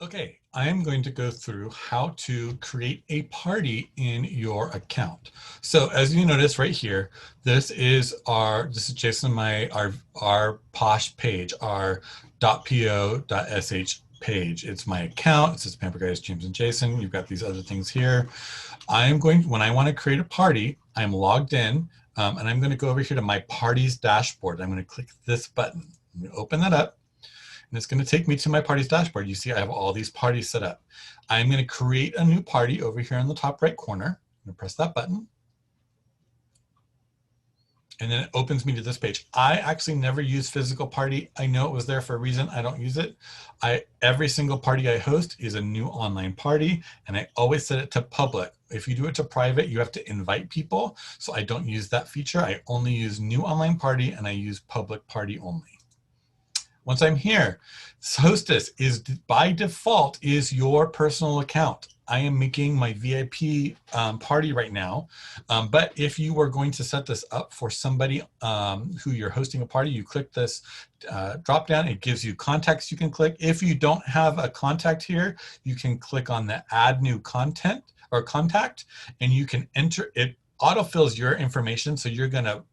Okay, I'm going to go through how to create a party in your account. So as you notice right here, this is Jason, our Posh page, our .po.sh page. It's my account. It says Pamper Guys, James and Jason. You've got these other things here. When I want to create a party, I'm logged in, and I'm going to go over here to my parties dashboard. I'm going to click this button. I'm going to open that up. And it's going to take me to my parties dashboard. You see I have all these parties set up. I'm going to create a new party over here in the top right corner. I'm going to press that button. And then it opens me to this page. I actually never use physical party. I know it was there for a reason. I don't use it. Every single party I host is a new online party, and I always set it to public. If you do it to private, you have to invite people. So I don't use that feature. I only use new online party, and I use public party only. Once I'm here, Hostess is by default is your personal account. I am making my VIP party right now, but if you were going to set this up for somebody who you're hosting a party, you click this drop down. It gives you contacts you can click. If you don't have a contact here, you can click on the add new content or contact, and you can enter it. Autofills your information, so you're gonna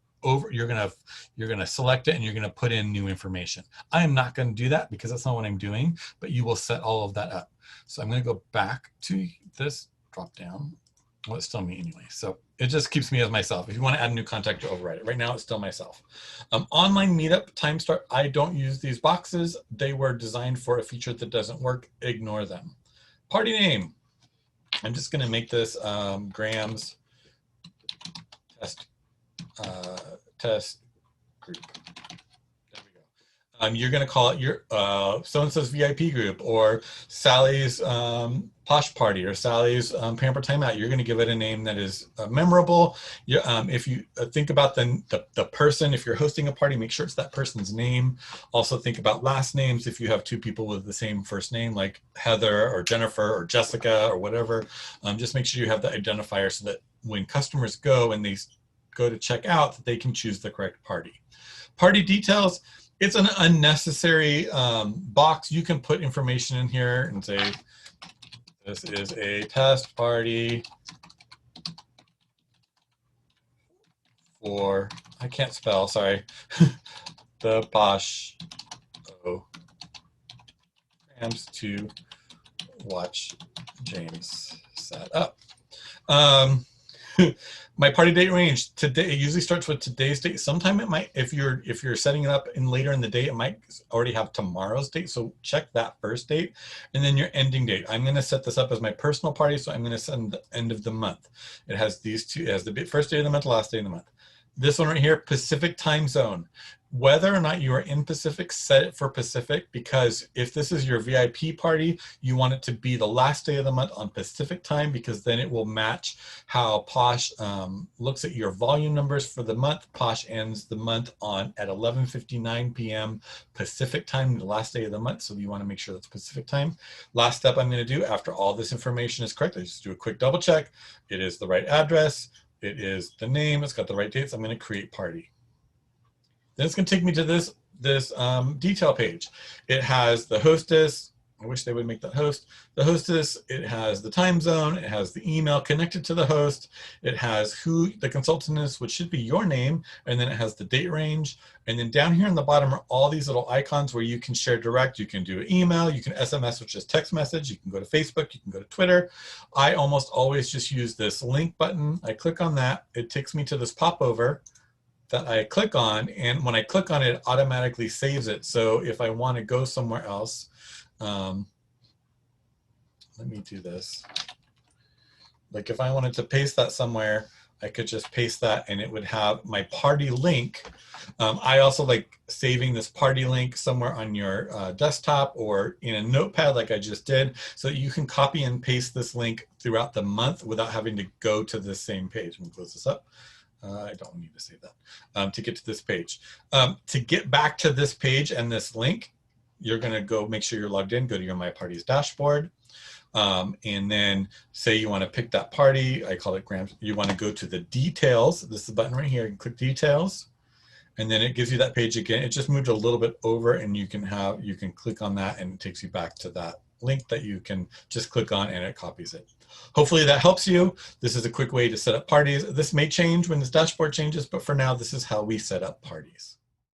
select it and you're gonna put in new information. I am not gonna do that because that's not what I'm doing, but you will set all of that up. So I'm gonna go back to this drop down. Well, it's still me anyway. So it just keeps me as myself. If you wanna add a new contact, you override it. Right now it's still myself. Online meetup, time start, I don't use these boxes. They were designed for a feature that doesn't work, ignore them. Party name, I'm just gonna make this Graham's test group. There we go. You're going to call it your so-and-so's VIP group, or Sally's Posh Party, or Sally's Pamper Timeout. You're going to give it a name that is memorable. If you think about the person, if you're hosting a party, make sure it's that person's name. Also think about last names. If you have two people with the same first name, like Heather or Jennifer or Jessica or whatever, just make sure you have the identifier so that when customers go and they go to check out, that they can choose the correct party. Party details, it's an unnecessary box. You can put information in here and say, this is a test party for, I can't spell, sorry, the Posh programs to watch James set up. My party date range today, it usually starts with today's date. Sometime it might, if you're setting it up in later in the day, it might already have tomorrow's date. So check that first date, and then your ending date. I'm going to set this up as my personal party, so I'm going to send the end of the month. It has these two, it has the first day of the month, last day of the month. This one right here, Pacific time zone. Whether or not you are in Pacific, set it for Pacific, because if this is your VIP party, you want it to be the last day of the month on Pacific time, because then it will match how Posh looks at your volume numbers for the month. Posh ends the month at 11:59 p.m. Pacific time, the last day of the month. So you want to make sure that's Pacific time. Last step I'm going to do after all this information is correct, I just do a quick double check. It is the right address. It is the name. It's got the right dates. I'm going to create party. Then it's going to take me to this detail page. It has the hostess. I wish they would make that host. The hostess, it has the time zone. It has the email connected to the host. It has who the consultant is, which should be your name. And then it has the date range. And then down here in the bottom are all these little icons where you can share direct. You can do an email. You can SMS, which is text message. You can go to Facebook. You can go to Twitter. I almost always just use this link button. I click on that. It takes me to this popover that I click on, and when I click on it, it automatically saves it. So if I want to go somewhere else, let me do this. Like if I wanted to paste that somewhere, I could just paste that and it would have my party link. I also like saving this party link somewhere on your desktop or in a notepad like I just did, so that you can copy and paste this link throughout the month without having to go to the same page. Let me close this up. I don't need to save that to get to this page. To get back to this page and this link, you're going to go make sure you're logged in, go to your My Parties dashboard, and then say you want to pick that party. I call it Grams. You want to go to the details. This is the button right here. You can click details, and then it gives you that page again. It just moved a little bit over, and you can click on that, and it takes you back to that link that you can just click on and it copies it. Hopefully that helps you. This is a quick way to set up parties. This may change when this dashboard changes, but for now, this is how we set up parties.